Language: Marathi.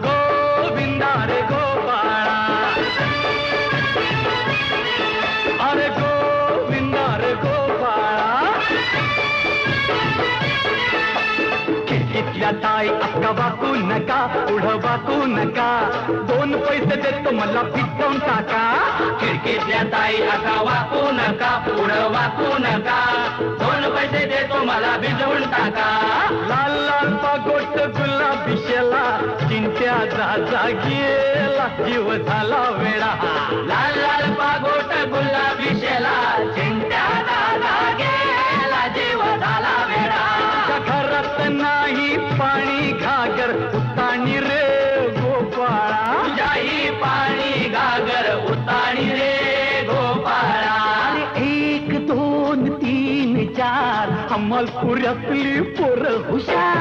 गोविंदा रे गोपाळा, अरे गोविंदा रे गोपाळा. खिडकीतल्या ताई अक्का वाकू नका, पुढं वाकू नका, 2 पैसे देतो मला पिटवून टाका. खिडकीतल्या ताई अक्का वाकू नका, पुढं वाकू नका, 2 पैसे देतो मला भिजवून टाका. लाल लाल पागोट गुलाबी शेला, चिंट्याचा गेला जीव झाला वेडा. लाल लाल पागोट गुलाबी शेला, चिंट्याचा गेला जीव झाला वेडा. घरात नाही पाणी घागर, उताणी रे गोपाळा. तुझ्याही पाणी घागर, उताणी रे गोपाळा. 1 2 3 4 अंमलपुऱ्यातली पोरं हुशार.